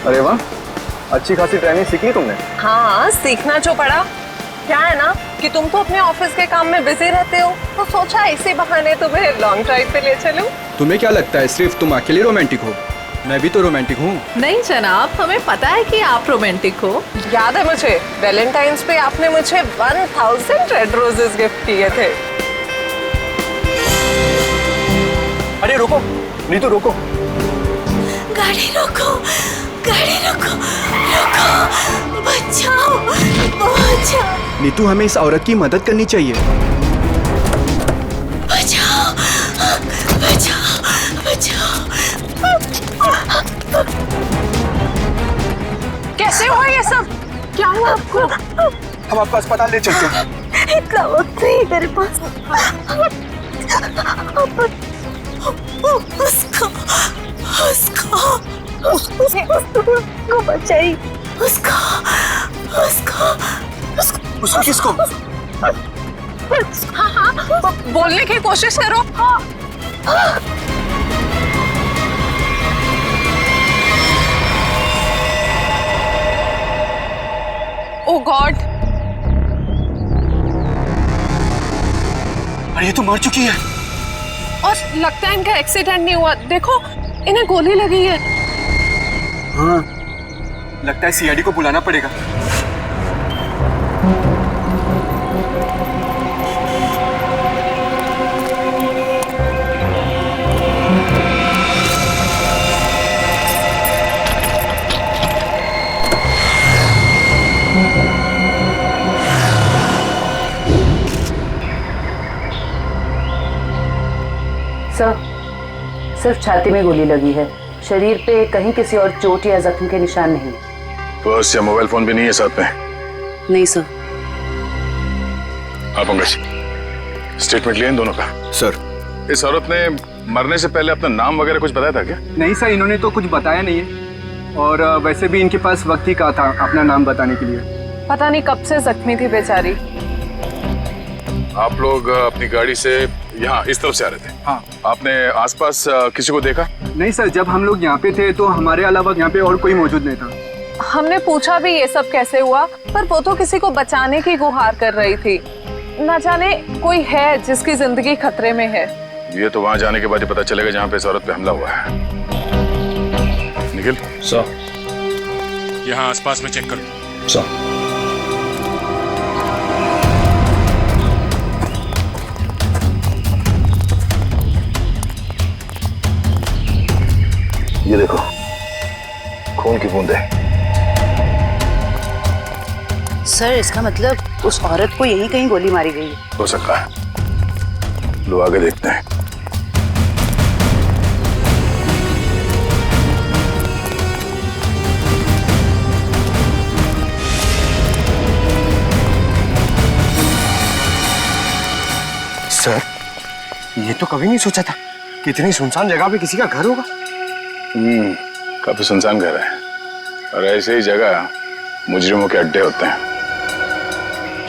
अरे वाह, अच्छी खासी ट्रेनिंग सीखी तुमने। हाँ, सीखना जो पड़ा। क्या है ना कि तुम तो अपने ऑफिस के काम में बिजी रहते हो, तो सोचा इसी बहाने तुम्हें लॉन्ग ड्राइव पे ले चलूं। तुम्हें क्या लगता है सिर्फ तुम अकेली रोमांटिक हो? मैं भी तो रोमांटिक हूँ। नहीं जनाब, हमें पता है कि आप रोमांटिक हो। याद है मुझे, वैलेंटाइंस पे आपने मुझे 1000 रेड रोजेस गिफ्ट किए थे। अरे रुको नीतू, रोको। गाड़ी रोको, गाड़ी रोको, रोको, बचाओ, बचाओ। नीतू, हमें इस औरत की मदद करनी चाहिए। बचाओ, बचाओ, बचाओ। कैसे हुआ ये सब? क्या हुआ आपको? हम आपको अस्पताल ले चलते हैं। इतना वक्त नहीं मेरे पास। उसको बचाई। उसको किसको? हाँ, बोलने की कोशिश करो। ओह गॉड, अरे ये तो मर चुकी है। और लगता है इनका एक्सीडेंट नहीं हुआ। देखो, इन्हें गोली लगी है। हाँ, लगता है सीआईडी को बुलाना पड़ेगा। सर, सिर्फ छाती में गोली लगी है, शरीर पे कहीं किसी और चोट या जख्म के निशान नहीं। पर्स या मोबाइल फोन भी नहीं है साथ में? नहीं सर। हाँ पंकज, स्टेटमेंट लिए इन दोनों का? सर, इस औरत ने मरने से पहले अपना नाम वगैरह कुछ बताया था क्या? नहीं सर, इन्होंने तो कुछ बताया नहीं है, और वैसे भी इनके पास वक्त ही कहा था अपना नाम बताने के लिए। पता नहीं कब से जख्मी थी बेचारी। आप लोग अपनी गाड़ी से यहाँ इस तरफ से आ रहे थे? हाँ। आपने आसपास किसी को देखा? नहीं सर, जब हम लोग यहाँ पे थे तो हमारे अलावा यहाँ पे और कोई मौजूद नहीं था। हमने पूछा भी ये सब कैसे हुआ, पर वो तो किसी को बचाने की गुहार कर रही थी। न जाने कोई है जिसकी जिंदगी खतरे में है। ये तो वहाँ जाने के बाद ही पता चलेगा जहाँ पे इस औरत पे हमला हुआ है। निखिल सर, यहाँ आसपास में चेक करो। सर। ये देखो, खून की बूंदें। सर, इसका मतलब उस औरत को यहीं कहीं गोली मारी गई है। हो सकता है, लो आगे देखते हैं। सर, ये तो कभी नहीं सोचा था कि इतनी सुनसान जगह पे किसी का घर होगा। काफी सुनसान घर है, और ऐसे ही जगह मुजरिमों के अड्डे होते हैं।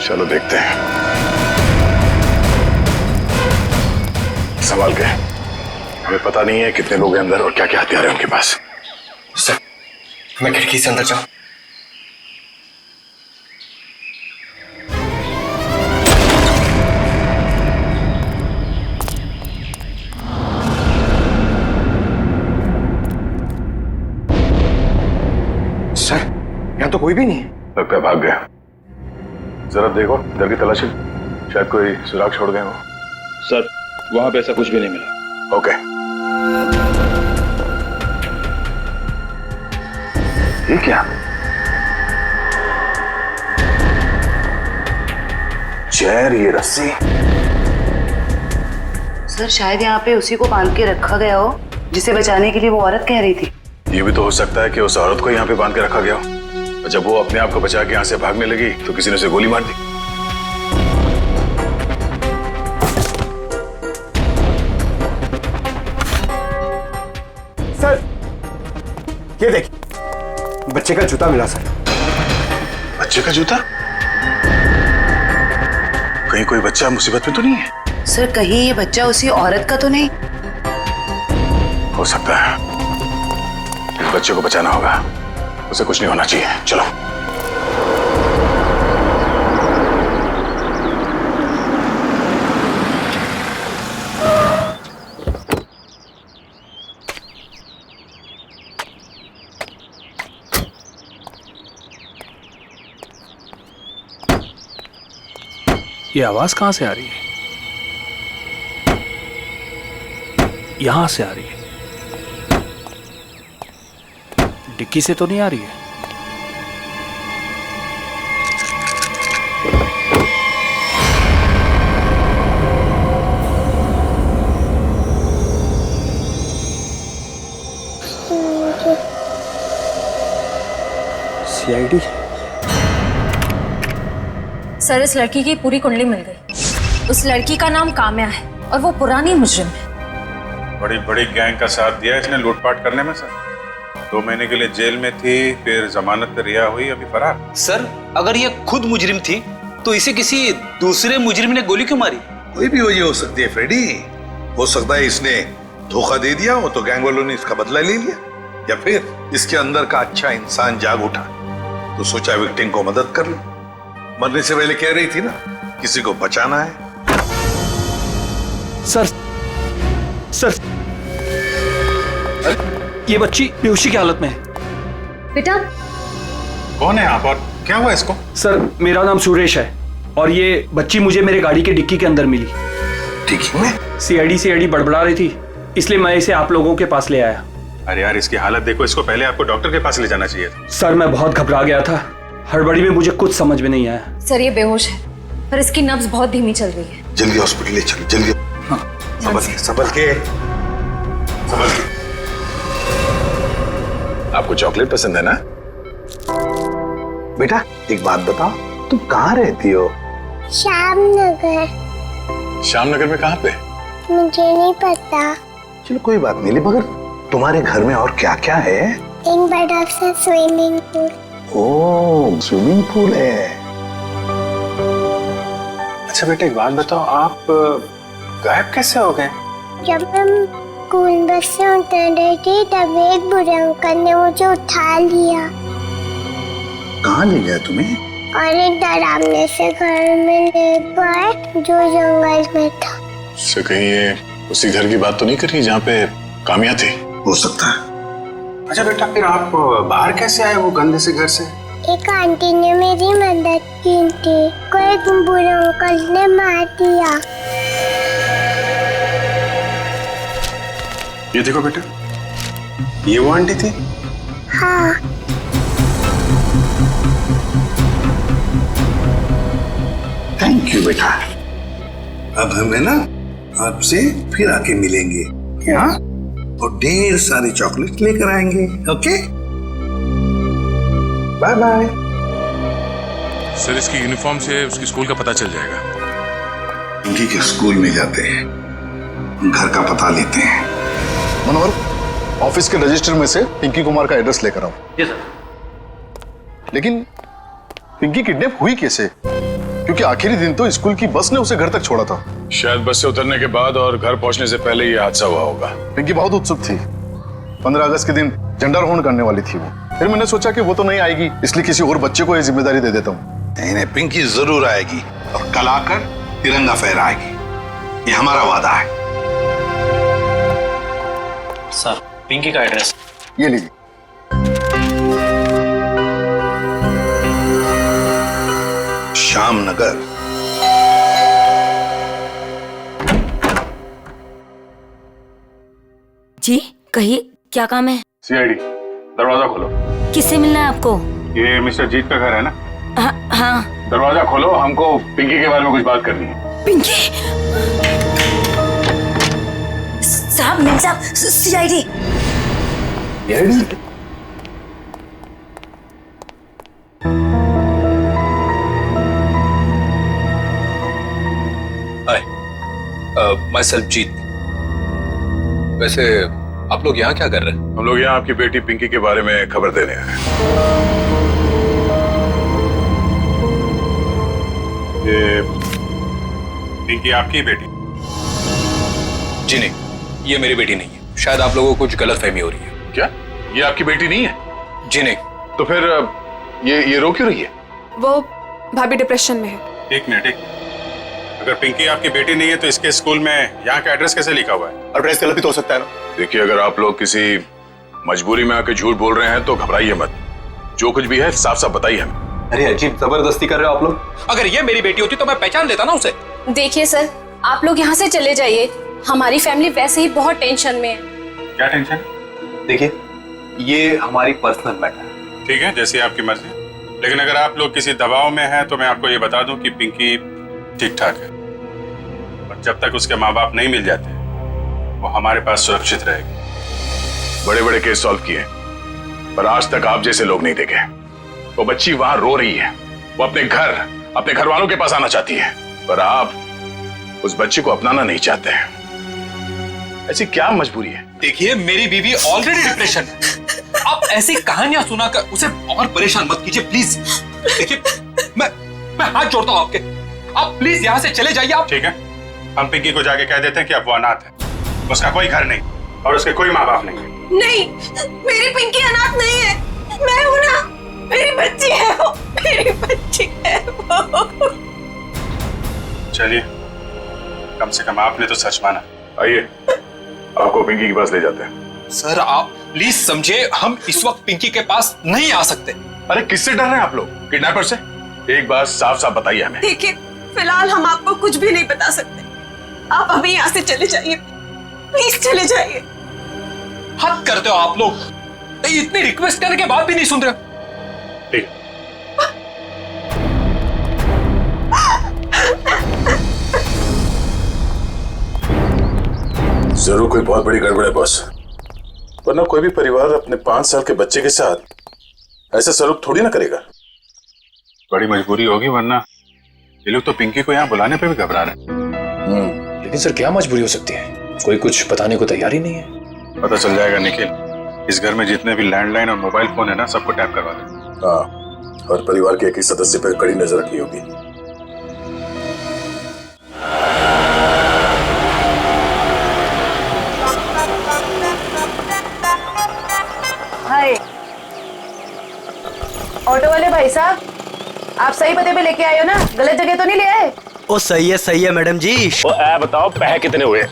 चलो देखते हैं। संभाल के, हमें पता नहीं है कितने लोग हैं अंदर और क्या क्या हथियार है उनके पास। सर, मैं खिड़की से अंदर जाऊं? सर, यहाँ तो कोई भी नहीं है। लगता है भाग गया। जरा देखो इधर की तलाशी, शायद कोई सुराग छोड़ गए हो। सर, वहां पे ऐसा कुछ भी नहीं मिला। ओके, ये क्या? चेयर, ये रस्सी। सर, शायद यहाँ पे उसी को बांध के रखा गया हो जिसे बचाने के लिए वो औरत कह रही थी। ये भी तो हो सकता है कि उस औरत को यहाँ पे बांध के रखा गया हो, और जब वो अपने आप को बचा के यहाँ से भागने लगी तो किसी ने उसे गोली मार दी। सर, ये देखिए, बच्चे का जूता मिला सर। बच्चे का जूता? कहीं कोई बच्चा मुसीबत में तो नहीं है? सर, कहीं ये बच्चा उसी औरत का तो नहीं? हो सकता है। इस बच्चे को बचाना होगा। उसे कुछ नहीं होना चाहिए। चलो। ये आवाज कहां से आ रही है? यहां से आ रही है। डिक्की से तो नहीं आ रही है। सीआईडी। सर, इस लड़की की पूरी कुंडली मिल गई। उस लड़की का नाम काम्या है और वो पुरानी मुजरिम है। बड़ी बड़ी गैंग का साथ दिया इसने लूटपाट करने में। सर 2 महीने के लिए जेल में थी, फिर जमानत पर रिहा हुई, अभी फरार। सर अगर ये खुद मुजरिम थी तो इसे किसी दूसरे मुजरिम ने गोली क्यों मारी? कोई भी वजह हो सकती है फ्रेडी। हो सकता है इसने धोखा दे दिया हो तो गैंग वालों ने इसका बदला ले लिया, या फिर इसके अंदर का अच्छा इंसान जाग उठा तो सोचा विक्टिम को मदद कर लो। मरने से पहले कह रही थी ना किसी को बचाना है। सर सर ये बच्ची बेहोशी की हालत में है। बेटा, कौन है आप और क्या हुआ इसको? सर मेरा नाम सुरेश है और ये बच्ची मुझे मेरे गाड़ी के डिक्की के अंदर मिली। डिक्की में? सीआईडी बड़बड़ा रही थी, इसलिए मैं इसे आप लोगों के पास ले आया। अरे यार इसकी हालत देखो, इसको पहले आपको डॉक्टर के पास ले जाना चाहिए था। सर मैं बहुत घबरा गया था, हड़बड़ी में मुझे कुछ समझ में नहीं आया। सर ये बेहोश है पर इसकी नब्ज बहुत धीमी चल रही है। जल्दी हॉस्पिटल ले चलो, जल्दी। हाँ, संभल के। आपको चॉकलेट पसंद है ना? बेटा एक बात बताओ, तुम कहाँ रहती हो? श्यामनगर। श्यामनगर में कहाँ पे? मुझे नहीं पता। चलो कोई बात नहीं, मगर तुम्हारे घर में और क्या क्या है? एक बड़ा सा स्विमिंग पूल। ओह स्विमिंग पूल है। अच्छा बेटा एक बात बताओ, आप गायब कैसे हो गए? जब हम स्कूल बस से उतर रही थी तब एक बुरे अंकल ने मुझे उठा लिया कहाँ ले गया तुम्हें? और एक डरावने से घर में ले गए जो जंगल में था। से कहीं ये उसी घर की बात तो नहीं कर रही जहाँ पे काम्या थी? हो सकता है। अच्छा बेटा फिर आप बाहर कैसे आए वो गंदे से घर से? एक आंटी ने मेरी मदद की थी, कोई बुरे अंकल ने मार दिया। ये देखो बेटा, ये वो आंटी थी? हाँ। थैंक यू बेटा। अब हमें ना आपसे फिर आके मिलेंगे, हाँ? और ढेर सारी चॉकलेट लेकर आएंगे। Okay bye bye. सर इसकी यूनिफॉर्म से उसकी स्कूल का पता चल जाएगा। पिंकी के स्कूल में जाते हैं, घर का पता लेते हैं। मनोहर, ऑफिस के रजिस्टर में से पिंकी कुमार का एड्रेस लेकर आओ। जी सर। लेकिन पिंकी किडनैप हुई कैसे? क्योंकि आखिरी दिन तो स्कूल की बस ने उसे घर तक छोड़ा था। शायद बस से उतरने के बाद और घर पहुंचने से पहले ये हादसा हुआ होगा। पिंकी बहुत उत्सुक थी। 15 अगस्त के दिन झंडारोहण करने वाली थी वो। फिर मैंने सोचा कि वो तो नहीं आएगी, इसलिए किसी और बच्चे को ये जिम्मेदारी दे देता हूँ। नहीं, पिंकी जरूर आएगी और कल आकर तिरंगा फहराएगी, ये हमारा वादा है। सर पिंकी का एड्रेस ये लीजिए। श्यामनगर। जी कहिए, क्या काम है? सीआईडी, दरवाजा खोलो। किससे मिलना है आपको? ये मिस्टर जीत का घर है ना? हाँ। दरवाजा खोलो, हमको पिंकी के बारे में कुछ बात करनी है। पिंकी साहब, मिल साहब, सीआईडी। माय सेल्फ जीत। वैसे आप लोग यहाँ क्या कर रहे हैं? हम लोग यहाँ आपकी बेटी पिंकी के बारे में खबर देने आए हैं। ये पिंकी आपकी बेटी? जी नहीं, ये मेरी बेटी नहीं है। शायद आप लोगों को कुछ गलतफहमी हो रही है। क्या ये आपकी बेटी नहीं है? जी नहीं, तो फिर ये रो क्यों रही है? वो भाभी डिप्रेशन में है। एक मिनट। अगर पिंकी आपकी बेटी नहीं है तो इसके स्कूल में यहाँ का एड्रेस कैसे लिखा हुआ है? एड्रेस गलत भी तो हो सकता है ना। देखिए, अगर आप लोग किसी मजबूरी में आके झूठ बोल रहे हैं तो घबराइए मत। जो कुछ भी है साफ साफ बताइए हमें। अरे अजीब, जबरदस्ती कर रहे हो आप लोग। अगर ये मेरी बेटी होती तो मैं पहचान लेता ना उसे। देखिए सर, आप लोग यहाँ से चले जाइए। हमारी फैमिली वैसे ही बहुत टेंशन में है। क्या टेंशन? देखिए, ये हमारी पर्सनल मैटर है। ठीक है, जैसी आपकी मर्जी। लेकिन अगर आप लोग किसी दबाव में हैं तो मैं आपको ये बता दूं कि पिंकी ठीक ठाक है, और जब तक उसके माँ बाप नहीं मिल जाते वो हमारे पास सुरक्षित रहेगी। बड़े बड़े केस सॉल्व किए, पर आज तक आप जैसे लोग नहीं देखे। वो बच्ची वहां रो रही है, वो अपने घर वालों के पास आना चाहती है, पर आप उस बच्ची को अपनाना नहीं चाहते हैं। ऐसी क्या मजबूरी है? देखिए, मेरी बीवी ऑलरेडी डिप्रेशन है। आप ऐसी कहानियां सुनाकर उसे और परेशान मत कीजिए प्लीज। देखिए, मैं हाथ जोड़ता हूँ आपके, आप प्लीज यहाँ से चले जाइए। आप ठीक है, हम पिंकी को जाके कह देते हैं कि अब वो अनाथ है, उसका कोई घर नहीं और उसके कोई माँ बाप नहीं। नहीं, मेरी पिंकी अनाथ नहीं है, मैं हूं ना। मेरी बच्ची है वो, मेरी बच्ची है वो। चलिए, कम से कम आपने तो सच माना। आइए, आपको पिंकी के पास ले जाते हैं। सर, आप प्लीज समझे, हम इस वक्त पिंकी के पास नहीं आ सकते। अरे किससे डर रहे हैं आप लोग? किडनैपर से? एक बात साफ साफ बताइए हमें। देखिए, फिलहाल हम आपको कुछ भी नहीं बता सकते। आप अभी यहाँ से चले जाइए, प्लीज चले जाइए। हद करते हो आप लोग, इतनी रिक्वेस्ट करने के बाद भी नहीं सुन रहे। ठीक। जरूर कोई बहुत बड़ी गड़बड़ है बॉस, वरना कोई भी परिवार अपने 5 साल के बच्चे के साथ ऐसा सलूक थोड़ी ना करेगा। बड़ी मजबूरी होगी, वरना ये लोग तो पिंकी को यहाँ बुलाने पे भी घबरा रहे हैं। लेकिन सर, क्या मजबूरी हो सकती है? कोई कुछ बताने को तैयार ही नहीं है। पता चल जाएगा निखिल। इस घर में जितने भी लैंडलाइन और मोबाइल फोन है ना, सबको टैप करवा दे। हाँ, और परिवार के एक ही सदस्य पर कड़ी नजर रखनी होगी। हाय, ऑटो वाले भाई साहब, आप सही पते पे लेके आए हो ना? गलत जगह तो नहीं ले आए? ओ सही है मैडम जी। बताओ, पैसे कितने हुए?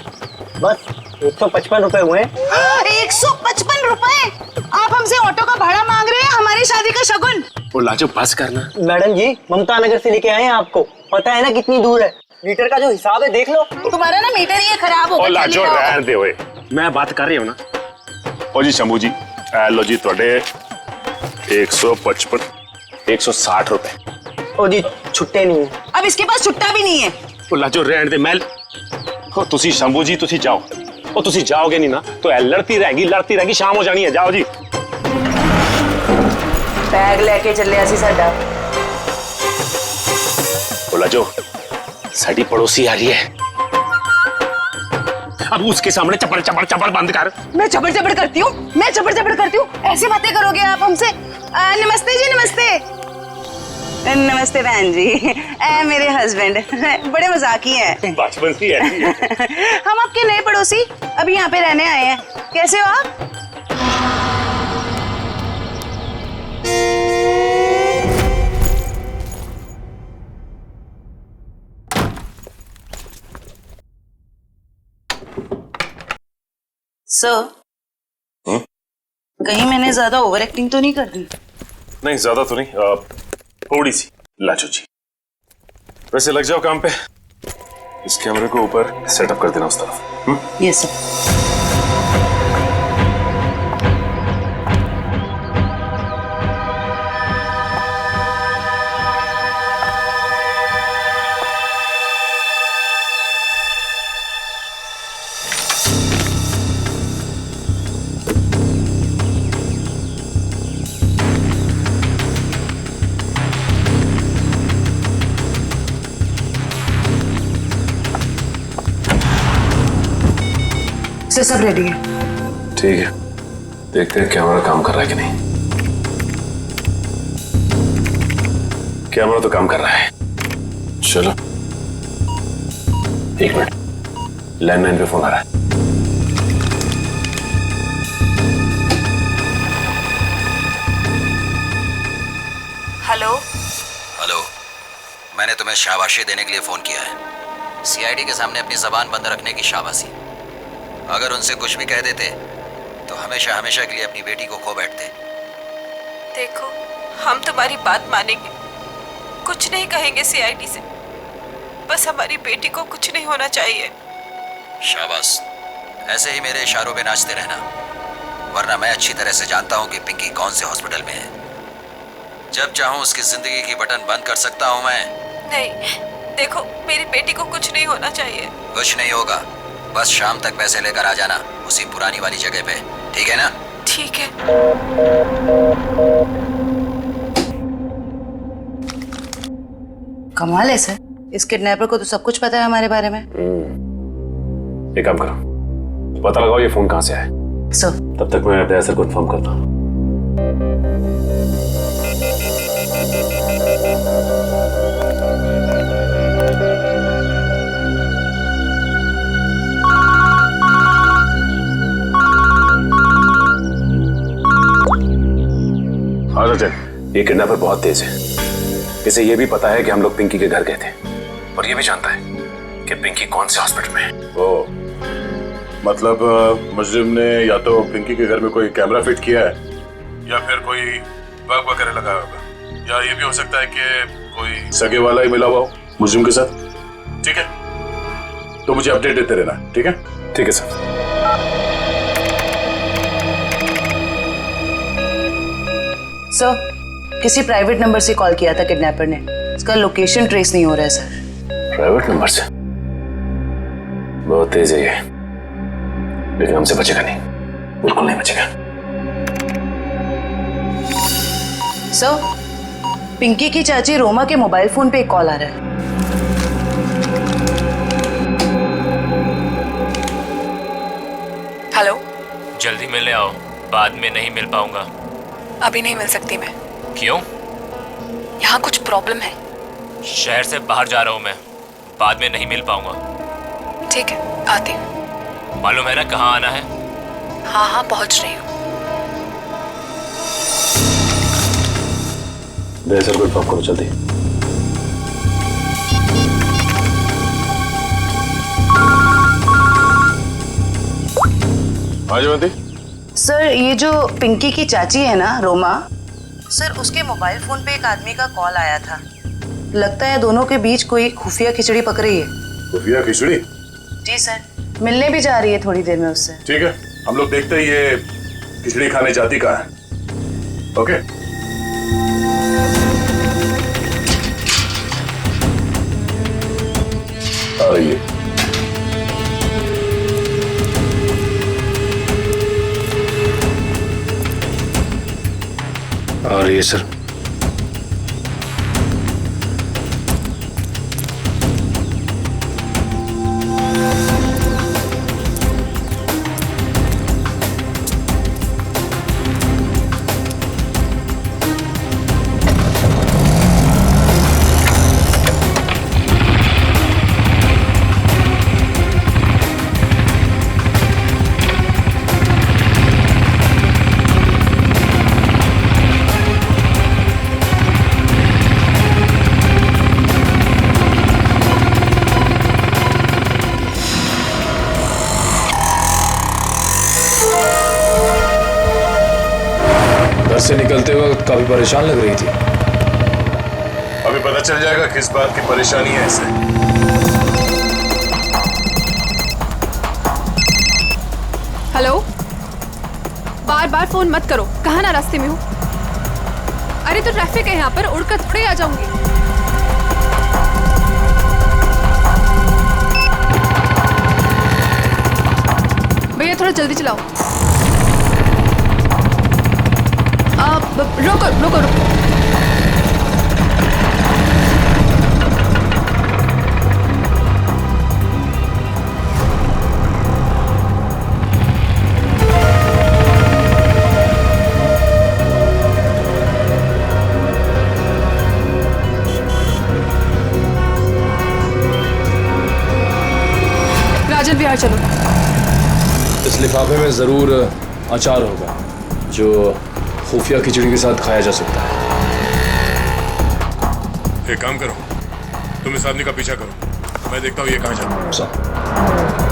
बस 155 रुपए हुए। 155 रुपए? आप हमसे ऑटो का भाड़ा मांग रहे हैं, हमारी शादी का शगुन? वो लाजो बस करना। मैडम जी, ममता नगर से लेके आए हैं आपको। पता है ना कितनी दूर है? मीटर का जो हिसाब है देख लो। तुम्हारा ना मीटर ये खराब हो गया। लाजो रहने दे हुए, मैं बात कर रही हूँ ना। ओ जी शंभू जी, लो जी थोड़े 155 160 रुपए। ओ जी, छुट्टे नहीं है। अब इसके पास छुट्टा भी नहीं है। ਉਹ ਲਾਜੋ ਰਹਿਣ ਦੇ ਮੈਂ ਉਹ ਤੁਸੀਂ ਸ਼ੰਭੂ ਜੀ ਤੁਸੀਂ ਜਾਓ ਉਹ ਤੁਸੀਂ ਜਾਓਗੇ ਨਹੀਂ ਨਾ ਤਾਂ ਇਹ ਲੜਤੀ रहेगी शाम हो जानी है जाओ जी बैग लेके ਚੱਲਿਆ ਸੀ ਸਾਡਾ ਉਹ ਲਾਜੋ साड़ी पड़ोसी आ रही है अब उसके सामने चपड़ बंद कर मैं चपड़ करती हूँ ऐसे बातें करोगे आप हमसे? नमस्ते जी, नमस्ते बहन जी। मेरे हस्बैंड बड़े मजाकी हैं। बचपन से ऐसी है। हम आपके नए पड़ोसी अभी यहाँ पे रहने आए हैं। कैसे हो आप? सर, कहीं मैंने ज्यादा ओवर एक्टिंग तो नहीं कर दी? नहीं ज्यादा तो नहीं, थोड़ी सी। लाजो जी वैसे लग जाओ काम पे, इस कैमरे को ऊपर सेटअप कर देना उस तरफ। Yes sir. सब रेडी है। ठीक है, देखते हैं कैमरा काम कर रहा है कि नहीं। कैमरा तो काम कर रहा है। चलो 1 मिनट, लैंडलाइन पे फोन आ रहा है। हेलो हेलो, मैंने तुम्हें शाबाशी देने के लिए फोन किया है। सीआईडी के सामने अपनी जबान बंद रखने की शाबाशी। अगर उनसे कुछ भी कह देते तो हमेशा हमेशा के लिए अपनी बेटी को खो बैठते। देखो, हम तुम्हारी बात मानेंगे, कुछ नहीं कहेंगे सीआईडी से। बस हमारी बेटी को कुछ नहीं होना चाहिए। शाबाश, ऐसे ही मेरे इशारों पे नाचते रहना, वरना मैं अच्छी तरह से जानता हूँ कि पिंकी कौन से हॉस्पिटल में है। जब चाहूँ उसकी जिंदगी की बटन बंद कर सकता हूँ मैं। नहीं, देखो, मेरी बेटी को कुछ नहीं होना चाहिए। कुछ नहीं होगा, बस शाम तक पैसे लेकर आ जाना उसी पुरानी वाली जगह पे, ठीक है ना? ठीक है। कमाल है सर, इस किडनैपर को तो सब कुछ पता है हमारे बारे में। एक काम करो, पता लगाओ ये फोन कहाँ से आया। सर, तब तक मैं अपने आंसर कंफर्म करता हूँ। हाँ सचिन, ये किडनैपर बहुत तेज है। इसे ये भी पता है कि हम लोग पिंकी के घर गए थे, और ये भी जानता है कि पिंकी कौन से हॉस्पिटल में है। ओ, मतलब मुजरिम ने या तो पिंकी के घर में कोई कैमरा फिट किया है या फिर कोई बग वगैरह लगाया होगा, या ये भी हो सकता है कि कोई सगे वाला ही मिला हुआ हो मुजरिम के साथ। ठीक है, तो मुझे अपडेट देते रहना, ठीक है? ठीक है सर। सर, किसी प्राइवेट नंबर से कॉल किया था किडनैपर ने, इसका लोकेशन ट्रेस नहीं हो रहा है सर। प्राइवेट नंबर से? बहुत तेज है ये, लेकिन हमसे बचेगा नहीं, बिल्कुल नहीं बचेगा। सर, पिंकी की चाची रोमा के मोबाइल फोन पे एक कॉल आ रहा है। हेलो, जल्दी मिलने आओ, बाद में नहीं मिल पाऊंगा। अभी नहीं मिल सकती मैं। क्यों? यहाँ कुछ प्रॉब्लम है। शहर से बाहर जा रहा हूँ मैं, बाद में नहीं मिल पाऊंगा। ठीक है, आती हूँ। मालूम है ना कहाँ आना है? हाँ हाँ, पहुँच रही हूँ। सर, कंफर्म करो जल्दी। हाँ जयवंती। सर, ये जो पिंकी की चाची है ना, रोमा सर, उसके मोबाइल फोन पे एक आदमी का कॉल आया था। लगता है दोनों के बीच कोई खुफिया खिचड़ी पक रही है। खुफिया खिचड़ी? जी सर, मिलने भी जा रही है थोड़ी देर में उससे। ठीक है, हम लोग देखते हैं ये खिचड़ी खाने जाती कहाँ है। ओके, आइए। आ रही है सर। से निकलते वक्त काफी परेशान लग रही थी। अभी पता चल जाएगा किस बात की परेशानी है इसे। हेलो, बार बार फोन मत करो, कहाँ ना रास्ते में हूँ। अरे तो ट्रैफिक है यहाँ पर, उड़कर थोड़े आ जाऊंगी। भैया थोड़ा जल्दी चलाओ। रोको रोको रोको। राजन विहार चलो। इस लिफाफे में जरूर अचार होगा जो खुफिया खिचड़ी के साथ खाया जा सकता है। एक काम करो, तुम इस आदमी का पीछा करो, मैं देखता हूँ ये कहाँ जाता है।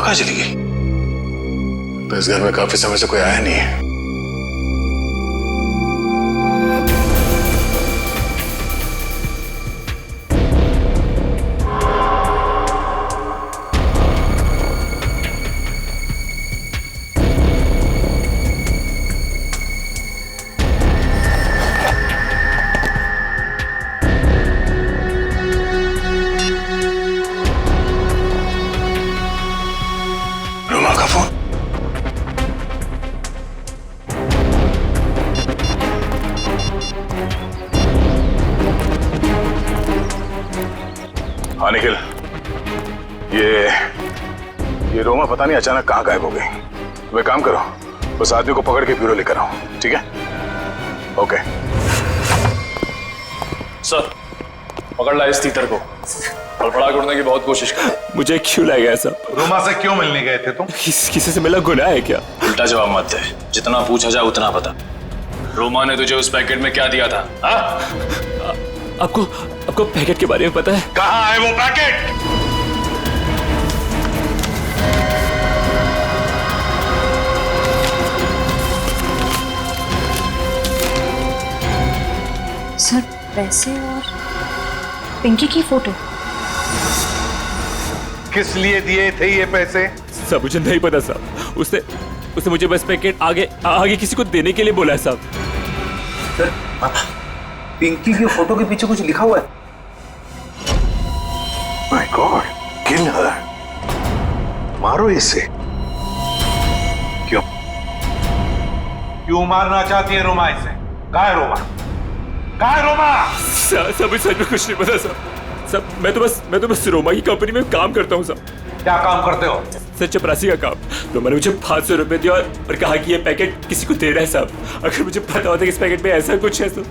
कहाँ चली गई? तो इस घर में काफी समय से कोई आया नहीं है। हाँ निखिल, ये रोमा पता नहीं अचानक कहाँ गायब हो गई। तुम एक काम करो, उस आदमी को पकड़ के ब्यूरो लेकर आओ, ठीक है? ओके सर, पकड़ ला इस तीतर को। फड़फड़ा करने की बहुत कोशिश कर। मुझे क्यों लाया गया सब? रोमा से क्यों मिलने गए थे तुम? किसी से मिला गुनाह है क्या? उल्टा जवाब मत दे, जितना पूछा जाए उतना बता। रोमा ने तुझे उस पैकेट में क्या दिया था? आपको पैकेट के बारे में पता है? कहाँ है वो पैकेट? सर पैसे और पिंकी की फोटो। किस लिए दिए थे ये पैसे? सब मुझे नहीं पता साहब। उसने मुझे बस पैकेट आगे किसी को देने के लिए बोला है साहब। सर, पिंकी की फोटो के पीछे कुछ लिखा हुआ है। माय गॉड, किल हर। मारो इसे। क्यों मारना चाहती है रोमा इसे? कहाँ है रोमा? कहाँ है रोमा? सब सच में कुछ नहीं पता सब मैं तो बस रोमा की कंपनी में काम करता हूँ सब। क्या काम करते हो? सर चपरासी का काम। रोमा ने मुझे 500 रुपए दिया और कहा कि ये पैकेट किसी को देना है साहब। अगर मुझे पता होता कि इस पैकेट में ऐसा कुछ है तो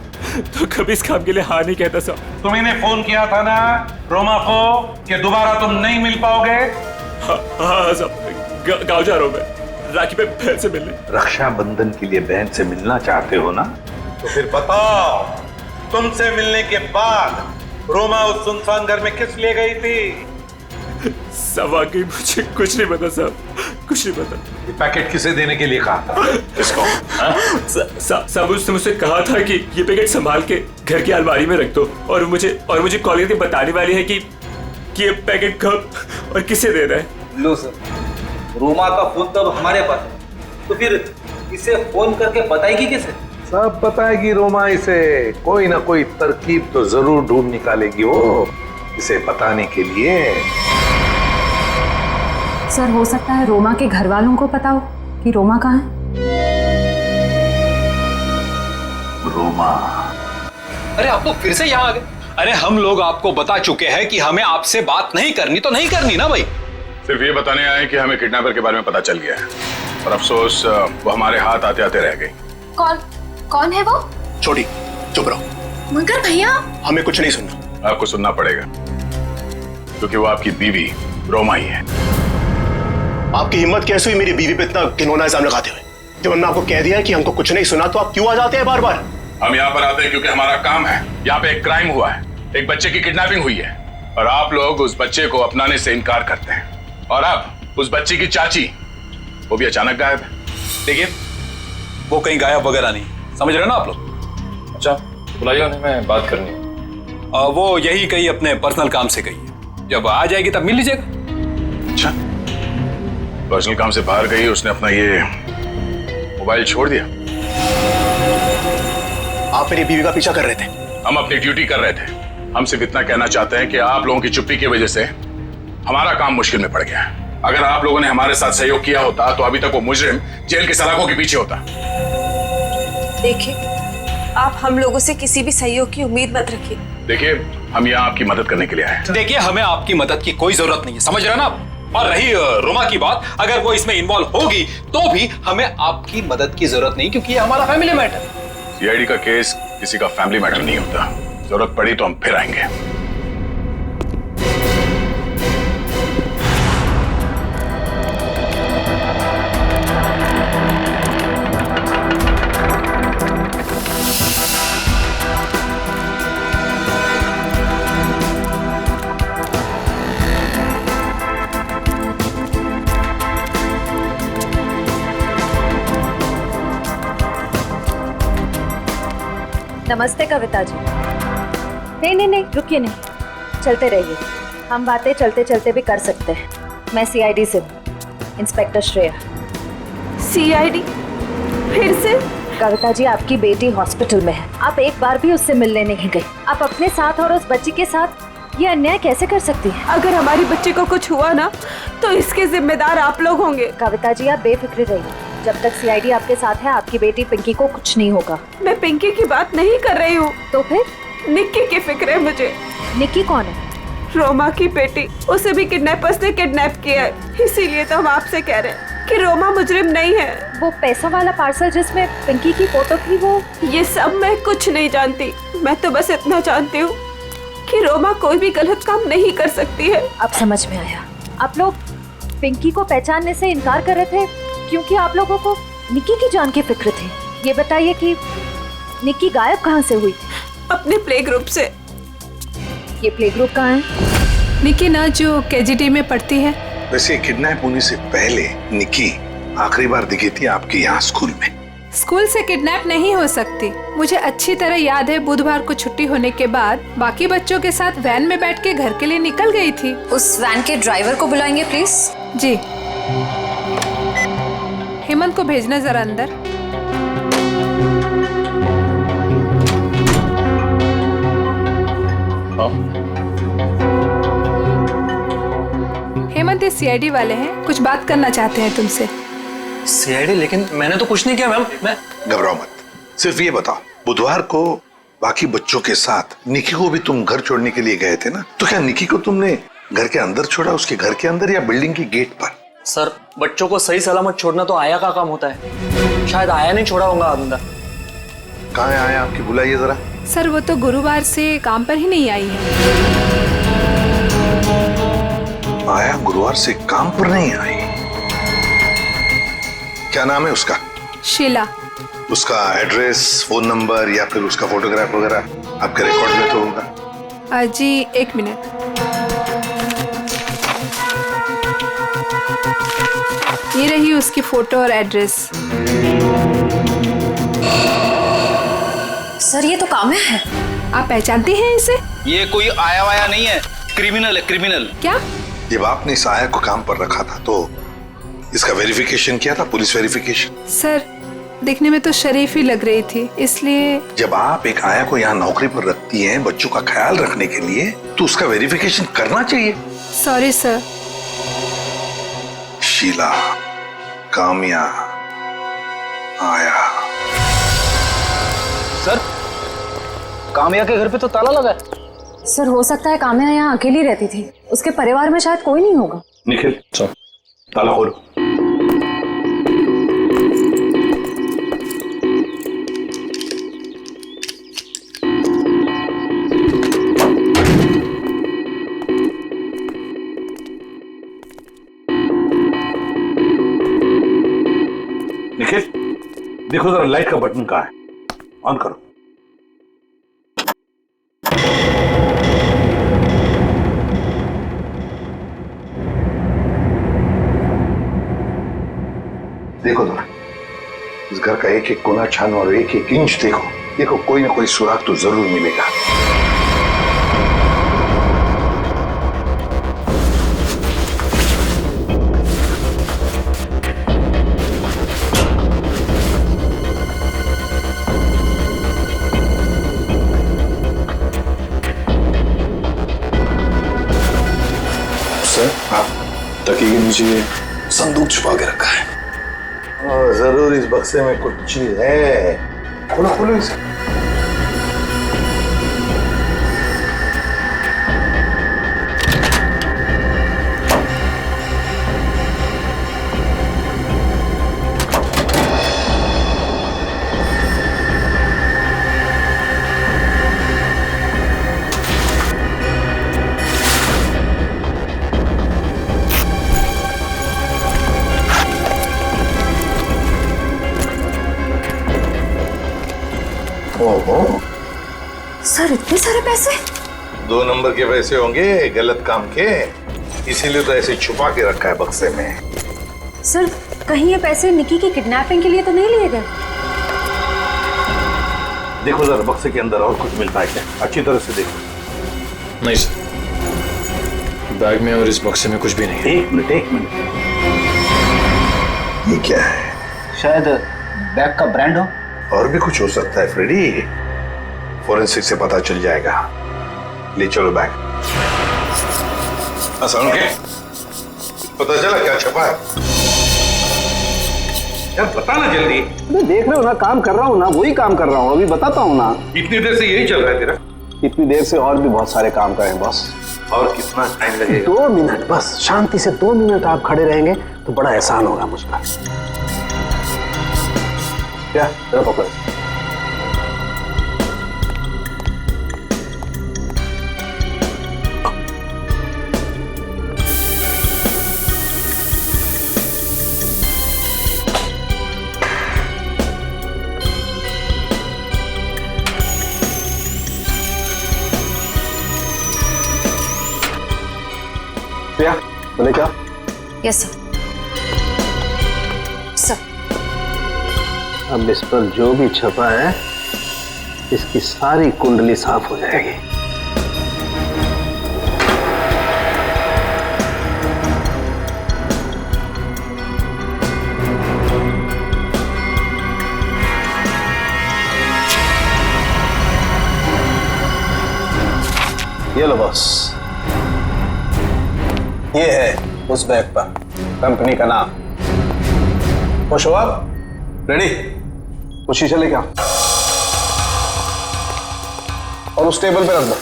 कभी इस काम के लिए हाँ नहीं कहता साहब। तुमने फोन किया था ना रोमा को कि दोबारा तुम नहीं मिल पाओगे? हाँ साहब, गाँव जा रहा हूँ मैं राखी पे बहन से मिलने। रक्षाबंधन के लिए बहन से मिलना चाहते हो ना? तो फिर बताओ, तुमसे मिलने के बाद रोमा उस सुनसान घर में किस लिए गई थी? सब वाकई मुझे कुछ नहीं पता साहब, कुछ नहीं पता। ये पैकेट किसे देने के लिए कहा था? किसको? साहब उसने मुझसे कहा था कि ये पैकेट संभाल के घर की अलमारी में रख दो और मुझे कॉल करके बताने वाली है कि ये पैकेट कब और किसे देना है। लो सर, रोमा का फोन तब हमारे पास है, तो फिर इसे फोन करके बताएगी किसे? सब बताएगी रोमा इसे। कोई ना कोई तरकीब तो जरूर ढूंढ निकालेगी वो इसे बताने के लिए। सर हो सकता है रोमा के घर वालों को पता हो कि रोमा कहाँ है। रोमा? अरे आप लोग फिर से यहाँ आ गए? अरे हम लोग आपको बता चुके हैं कि हमें आपसे बात नहीं करनी, तो नहीं करनी ना भाई। सिर्फ ये बताने आए कि हमें किडनैपर के बारे में पता चल गया है और अफसोस वो हमारे हाथ आते आते रह गई। कौन है वो? छोटी चुप रहो। मगर भैया हमें कुछ नहीं सुनना। आपको सुनना पड़ेगा क्योंकि वो आपकी बीवी रोमा ही है। आपकी हिम्मत कैसे हुई मेरी बीवी पे इतना घिनौना इल्जाम लगाते हुए? जब हमने आपको कह दिया है कि हमको कुछ नहीं सुना तो आप क्यों आ जाते हैं बार बार? हम यहाँ पर आते हैं क्योंकि हमारा काम है। यहाँ पे एक क्राइम हुआ है, एक बच्चे की किडनैपिंग हुई है और आप लोग उस बच्चे को अपनाने से इनकार करते हैं। और अब उस बच्ची की चाची वो भी अचानक गायब है। देखिए, वो कहीं गायब वगैरह नहीं, समझ रहे हो ना आप लोग? अच्छा बुलाइए उन्हें, मैं बात करनी है। वो यही कहीं अपने पर्सनल काम से गई है, जब आ जाएगी तब मिल लीजिएगा। अच्छा, पर्सनल काम से बाहर गई, उसने अपना ये मोबाइल छोड़ दिया। आप मेरी बीवी का पीछा कर रहे थे। हम अपनी ड्यूटी कर रहे थे। हम सिर्फ इतना कहना चाहते हैं कि आप लोगों की चुप्पी की वजह से हमारा काम मुश्किल में पड़ गया है। अगर आप लोगों ने हमारे साथ सहयोग किया होता तो अभी तक वो मुजरिम जेल की सलाखों के पीछे होता। देखिए, आप हम लोगों से किसी भी सहयोग की उम्मीद मत रखिए। देखिए, हम यहाँ आपकी मदद करने के लिए आए हैं। देखिए, हमें आपकी मदद की कोई जरूरत नहीं है, समझ रहे हो ना आप? और रही रोमा की बात, अगर वो इसमें इन्वॉल्व होगी तो भी हमें आपकी मदद की जरूरत नहीं, क्योंकि ये हमारा फैमिली मैटर है। सीआईडी का केस किसी का फैमिली मैटर नहीं होता। जरूरत पड़ी तो हम फिर आएंगे। नमस्ते कविता जी। नहीं रुकिए, नहीं चलते रहिए, हम बातें चलते चलते भी कर सकते हैं। मैं सीआईडी से हूँ, इंस्पेक्टर श्रेया। सीआईडी? फिर से? कविता जी, आपकी बेटी हॉस्पिटल में है, आप एक बार भी उससे मिलने नहीं गई। आप अपने साथ और उस बच्ची के साथ ये अन्याय कैसे कर सकती हैं? अगर हमारी बच्ची को कुछ हुआ ना तो इसके जिम्मेदार आप लोग होंगे। कविता जी, आप बेफिक्र रहिए, जब तक सीआईडी आपके साथ है आपकी बेटी पिंकी को कुछ नहीं होगा। मैं पिंकी की बात नहीं कर रही हूँ। तो फिर? निक्की की फिक्र है मुझे। निक्की कौन है? रोमा की बेटी, उसे भी किडनैपर्स ने किडनैप किया है। इसीलिए तो हम आपसे कह रहे हैं कि रोमा मुजरिम नहीं है। वो पैसा वाला पार्सल जिसमें पिंकी की फोटो थी, वो? ये सब मैं कुछ नहीं जानती। मैं तो बस इतना जानती हूँ कि रोमा कोई भी गलत काम नहीं कर सकती है। अब समझ में आया, आप लोग पिंकी को पहचानने से इनकार कर रहे थे क्योंकि आप लोगों को निक्की की जान की फिक्र थी। ये बताइए कि निक्की गायब कहाँ से हुई थी? अपने प्ले ग्रुप से। ये प्ले ग्रुप कहाँ है? निक्की ना जो केजीटी में पढ़ती है। वैसे किडनैप होने से पहले निक्की आखिरी बार दिखी थी आपके यहाँ स्कूल में। स्कूल से किडनैप नहीं हो सकती। मुझे अच्छी तरह याद है, बुधवार को छुट्टी होने के बाद बाकी बच्चों के साथ वैन में बैठ के घर के लिए निकल गई थी। उस वैन के ड्राइवर को बुलाएंगे प्लीज। जी। हेमंत को भेजना जरा अंदर। हेमंत ये सीआईडी वाले हैं, कुछ बात करना चाहते हैं तुमसे। सीआईडी? लेकिन मैंने तो कुछ नहीं किया मैम। मैं घबराओ मत, सिर्फ ये बताओ, बुधवार को बाकी बच्चों के साथ निक्की को भी तुम घर छोड़ने के लिए गए थे ना? तो क्या निक्की को तुमने घर के अंदर छोड़ा, उसके घर के अंदर या बिल्डिंग की गेट पर? सर, बच्चों को सही सलामत छोड़ना तो आया का काम होता है। शायद आया नहीं छोड़ा होगा अंदर। कहाँ है आया आपकी? बुलाइए जरा। सर, वो तो गुरुवार से काम पर ही नहीं आई है। आया गुरुवार से काम पर नहीं आई? क्या नाम है उसका? शीला। उसका एड्रेस, फोन नंबर या फिर उसका फोटोग्राफ वगैरह आपके रिकॉर्ड में तो होगा? जी, एक मिनट। ये रही उसकी फोटो और एड्रेस। सर, ये तो काम्या है। आप पहचानते हैं इसे? ये कोई आया वाया नहीं है, क्रिमिनल है, क्रिमिनल। क्या? जब आपने इस आया को काम पर रखा था तो इसका वेरिफिकेशन किया था, पुलिस वेरिफिकेशन? सर, दिखने में तो शरीफ ही लग रही थी, इसलिए। जब आप एक आया को यहाँ नौकरी पर रखती हैं बच्चों का ख्याल रखने के लिए, तो उसका वेरिफिकेशन करना चाहिए। Sorry sir. शीला, काम्या, आया। सर, काम्या के घर पे तो ताला लगा है। सर, हो सकता है काम्या यहाँ अकेली रहती थी, उसके परिवार में शायद कोई नहीं होगा। निखिल, सर, ताला खोलो। निखिल, देखो जरा लाइट का बटन कहाँ है, ऑन करो। देखो जरा, इस घर का एक एक कोना छानो और एक एक इंच देखो, देखो कोई ना कोई सुराग तो जरूर मिलेगा। तकिए के नीचे संदूक छुपा के रखा है। जरूर इस बक्से में कुछ चीज है। खोलो खोलो इसे। सर इतने सारे पैसे? 2 नंबर के पैसे होंगे गलत काम के, इसीलिए तो ऐसे छुपा के रखा है बक्से में। सर कहीं ये पैसे निकी की किडनैपिंग के लिए तो नहीं लिए गए? देखो जरा बक्से के अंदर और कुछ मिलता है क्या, अच्छी तरह से देखो। नहीं सर, बैग में और इस बक्से में कुछ भी नहीं है। एक मिनट ये क्या है? शायद बैग का ब्रांड हो। और भी कुछ हो सकता है फ्रेडी, फोरेंसिक से पता चल जाएगा। ले चलो बैग। असल के पता चला क्या छपा है? यार बता ना जल्दी। देख रहे हो ना, काम कर रहा हूँ ना, वही काम कर रहा हूँ, अभी बताता हूँ ना। इतनी देर से यही चल रहा है तेरा? इतनी देर से और भी बहुत सारे काम करें बॉस। और कितना टाइम लगेगा? 2 मिनट बस, शांति से 2 मिनट आप खड़े रहेंगे तो बड़ा एहसान होगा मुझ पर। क्या पकड़? बोले क्या? Yes sir. सर अब इस पर जो भी छपा है इसकी सारी कुंडली साफ हो जाएगी। ये लो बॉस, ये है उस बैग पर कंपनी का नाम। खुश हो आप? रेडी? वो शीशा लेके आओ और उस टेबल पे रख दो।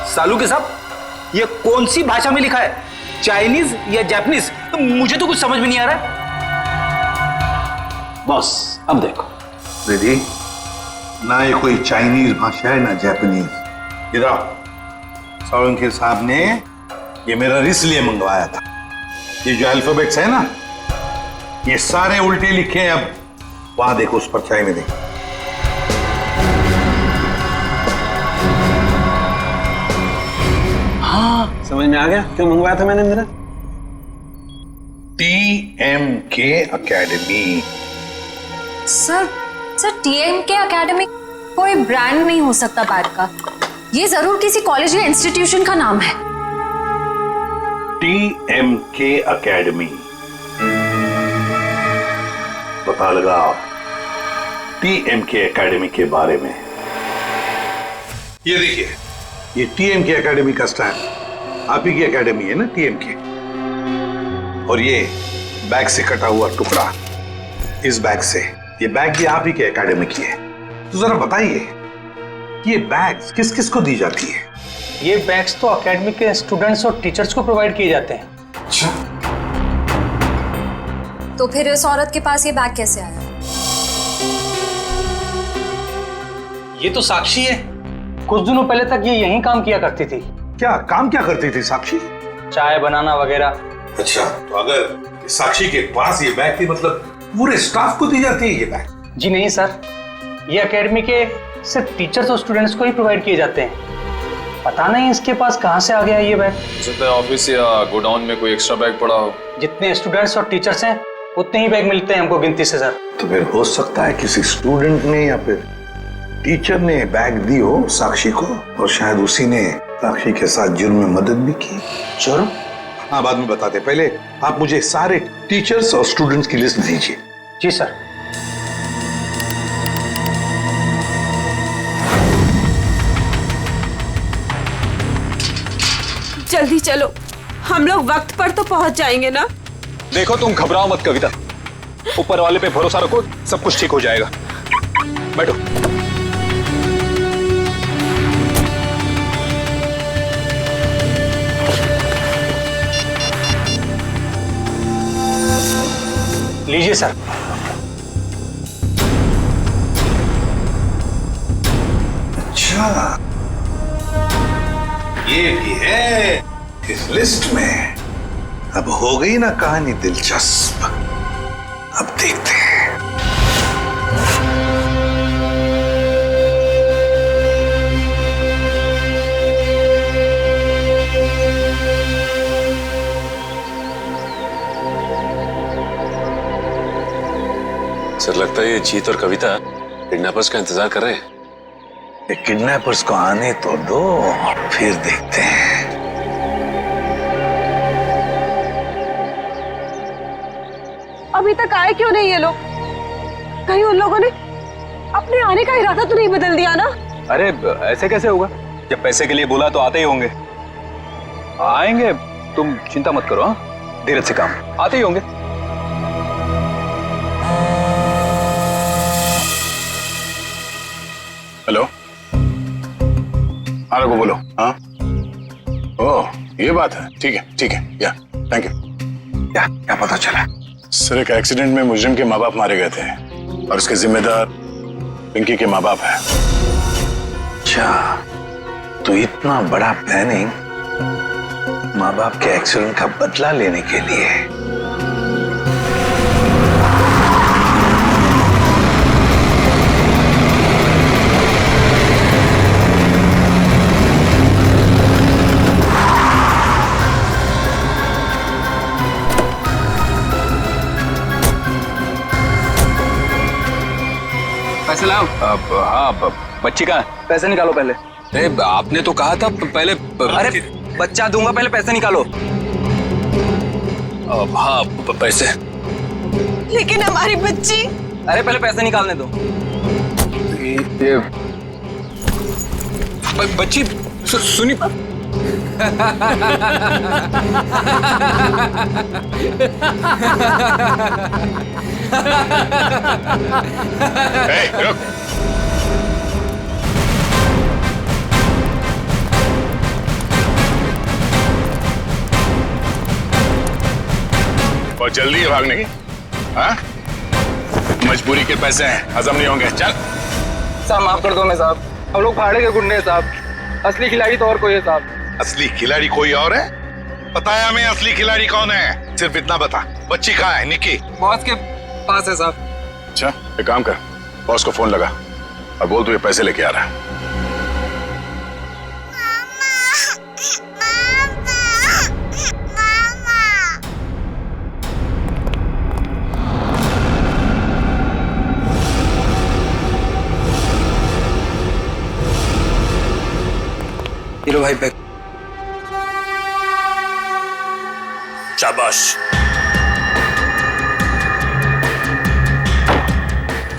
सालू के साहब, ये कौन सी भाषा में लिखा है? चाइनीज या जापानीज? मुझे तो कुछ समझ में नहीं आ रहा है। बॉस अब देखो रेडी, ना ये कोई चाइनीज भाषा है ना जापानीज। इधर सालुंके साहब ने ये मेरा इसलिए मंगवाया था। ये जो अल्फाबेट्स है ना, ये सारे उल्टे लिखे हैं। अब वहां देखो, उस परछाई में देखो। हाँ समझ में आ गया क्यों मंगवाया था मैंने मेरा। TMK academy. Sir TMK academy कोई ब्रांड नहीं हो सकता बैग का, ये जरूर किसी कॉलेज या इंस्टीट्यूशन का नाम है। TMK एकेडमी, पता लगाओ TMK एकेडमी के बारे में। ये देखिए, ये TMK एकेडमी का स्टैंड, आप ही की एकेडमी है ना TMK। और ये बैग से कटा हुआ टुकड़ा, इस बैग से, ये बैग भी आप ही के एकेडमी की है। तो जरा बताइए, ये बैग्स किस किस को दी जाती है? ये बैग्स तो एकेडमी के स्टूडेंट्स और टीचर्स को प्रोवाइड किए जाते हैं। अच्छा, तो फिर इस औरत के पास ये बैग कैसे आया? ये तो साक्षी है, कुछ दिनों पहले तक ये यहीं काम किया करती थी। क्या काम क्या करती थी साक्षी? चाय बनाना वगैरह। अच्छा, तो अगर साक्षी के पास ये बैग थी, मतलब पूरे स्टाफ को दी जाती है ये बैग? जी नहीं सर, ये एकेडमी के सिर्फ टीचर्स और स्टूडेंट्स को ही प्रोवाइड किए जाते हैं। पता नहीं इसके पास कहाँ से आ गया ये बैग। हो सकता है ऑफिस या गोडाउन में कोई एक्स्ट्रा बैग पड़ा हो। जितने स्टूडेंट्स और टीचर्स हैं उतने ही बैग मिलते हैं हमको गिनती से सर। तो फिर हो सकता है किसी स्टूडेंट ने या फिर टीचर ने बैग दी हो साक्षी को, और शायद उसी ने साक्षी के साथ जुर्म में मदद भी की। जुर्म? हाँ, बाद में बताते, पहले आप मुझे सारे टीचर्स और स्टूडेंट्स की लिस्ट दीजिए। जी सर। जल्दी चलो, हम लोग वक्त पर तो पहुंच जाएंगे ना। देखो तुम घबराओ मत कविता, ऊपर वाले पे भरोसा रखो, सब कुछ ठीक हो जाएगा। बैठो। लीजिए सर। अच्छा, ये भी है इस लिस्ट में। अब हो गई ना कहानी दिलचस्प। अब देखते हैं। सर, लगता है ये जीत और कविता किडनैपर्स का इंतजार कर रहे हैं। ये किडनैपर्स को आने तो दो, फिर देखते हैं। अभी तक आए क्यों नहीं ये लोग? कहीं उन लोगों ने अपने आने का इरादा तो नहीं बदल दिया ना? अरे ऐसे कैसे होगा? जब पैसे के लिए बोला तो आते ही होंगे। आएंगे, तुम चिंता मत करो। हाँ, धीरज से काम, आते ही होंगे। हेलो, हाँ रघु बोलो। हाँ, ओह ये बात है, ठीक है, या थैंक यू। क्या पता चला? सर, एक एक्सीडेंट में मुजरिम के माँ बाप मारे गए थे और उसके जिम्मेदार पिंकी के माँ बाप हैं। अच्छा, तो इतना बड़ा प्लानिंग माँ बाप के एक्सीडेंट का बदला लेने के लिए। पैसे लाओ। हाँ, बच्ची कहाँ है? पैसे निकालो पहले। अरे आपने तो कहा था पहले। अरे बच्चा दूंगा, पहले पैसे निकालो। हाँ, पैसे। लेकिन हमारी बच्ची। अरे पहले पैसे निकालने दो। ये बच्ची सुनी। रुक। बहुत जल्दी है भागने की। हाँ, मजबूरी के पैसे हैं, हजम नहीं होंगे। चल साहब, माफ कर दो मैं साहब, हम लोग भाड़े के गुंडे हैं साहब, असली खिलाड़ी तो और कोई है साहब। असली खिलाड़ी कोई और है? पता है हमें असली खिलाड़ी कौन है, सिर्फ इतना बता। बच्ची कहाँ है? निक्की बॉस के पास है साहब। अच्छा, एक काम कर, बॉस को फोन लगा और बोल तू ये पैसे लेके आ रहा है। हीरो भाई बैग। शाबाश,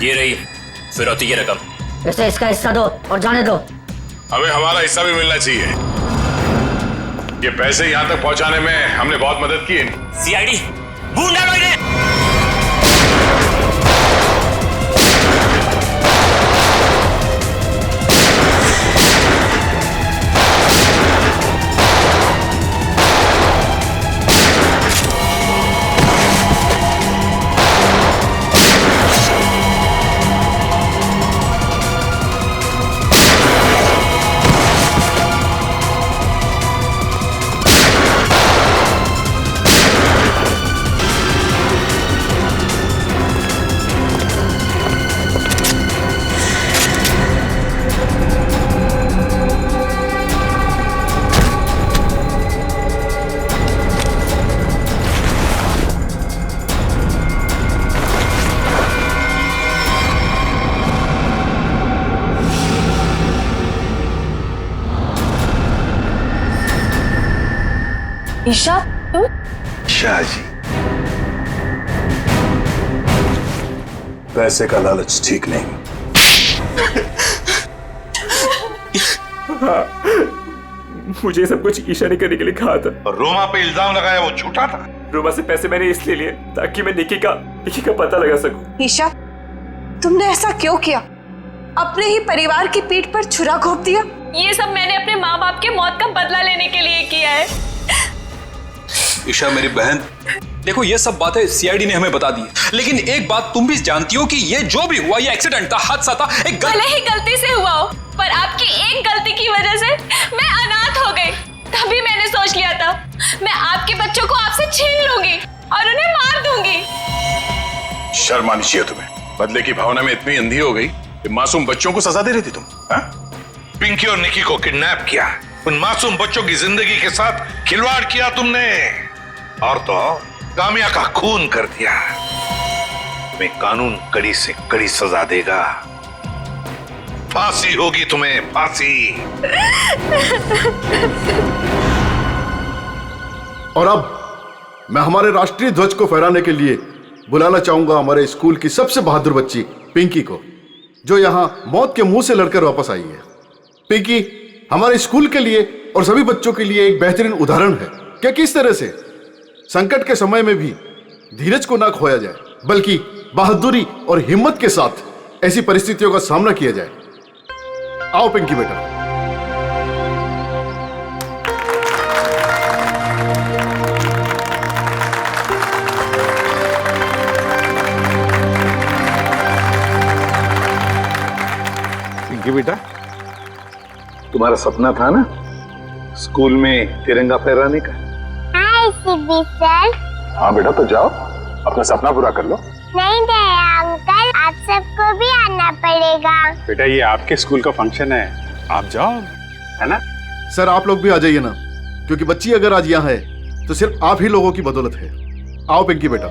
ये रही फिरौती की रकम। इसे इसका हिस्सा दो और जाने दो। हमें हमारा हिस्सा भी मिलना चाहिए। ये पैसे यहाँ तक पहुँचाने में हमने बहुत मदद की है। सीआईडी ढूंढ डालो इन्हें। ईशा तुम? शाह जी, पैसे का लालच ठीक नहीं। हाँ, मुझे ये सब कुछ ईशा ने करने के लिए कहा था। और रोमा पे इल्जाम लगाया वो झूठा था। रोमा से पैसे मैंने इसलिए लिए ताकि मैं निकी का पता लगा सकूं। ईशा, तुमने ऐसा क्यों किया? अपने ही परिवार की पीठ पर छुरा घोंप दिया। ये सब मैंने अपने माँ बाप के मौत का बदला लेने के लिए किया है। ईशा मेरी बहन, देखो ये सब बातें सीआईडी ने हमें बता दी, लेकिन एक बात तुम भी जानती हो कि ये जो भी हुआ ये एक्सीडेंट था, हादसा था, एक भले ही गलती से हुआ हो, पर आपकी एक गलती की वजह से मैं अनाथ हो गई। तभी मैंने सोच लिया था मैं आपके बच्चों को आपसे छीन लूंगी और उन्हें मार दूंगी। शर्म आनी चाहिए तुम्हें। बदले की भावना में इतनी अंधी हो गई कि मासूम बच्चों को सजा दे रही थी तुम। पिंकी और निकी को किडनैप किया, उन मासूम बच्चों की जिंदगी के साथ खिलवाड़ किया तुमने, और तो कामिया का खून कर दिया। तुम्हें कानून कड़ी से कड़ी सजा देगा, फांसी होगी तुम्हें, फांसी। और अब मैं हमारे राष्ट्रीय ध्वज को फहराने के लिए बुलाना चाहूंगा हमारे स्कूल की सबसे बहादुर बच्ची पिंकी को, जो यहां मौत के मुंह से लड़कर वापस आई है। पिंकी हमारे स्कूल के लिए और सभी बच्चों के लिए एक बेहतरीन उदाहरण है कि किस तरह से संकट के समय में भी धीरज को ना खोया जाए, बल्कि बहादुरी और हिम्मत के साथ ऐसी परिस्थितियों का सामना किया जाए। आओ पिंकी बेटा। पिंकी बेटा, तुम्हारा सपना था ना स्कूल में तिरंगा फहराने का? हाय सिद्धि सर। हाँ बेटा, तो जाओ अपना सपना पूरा कर लो। नहीं अंकल, आप सबको भी आना पड़ेगा। बेटा ये आपके स्कूल का फंक्शन है, आप जाओ, है ना? सर आप लोग भी आ जाइए ना, क्योंकि बच्ची अगर आज यहाँ है तो सिर्फ आप ही लोगों की बदौलत है। आओ पिंकी बेटा।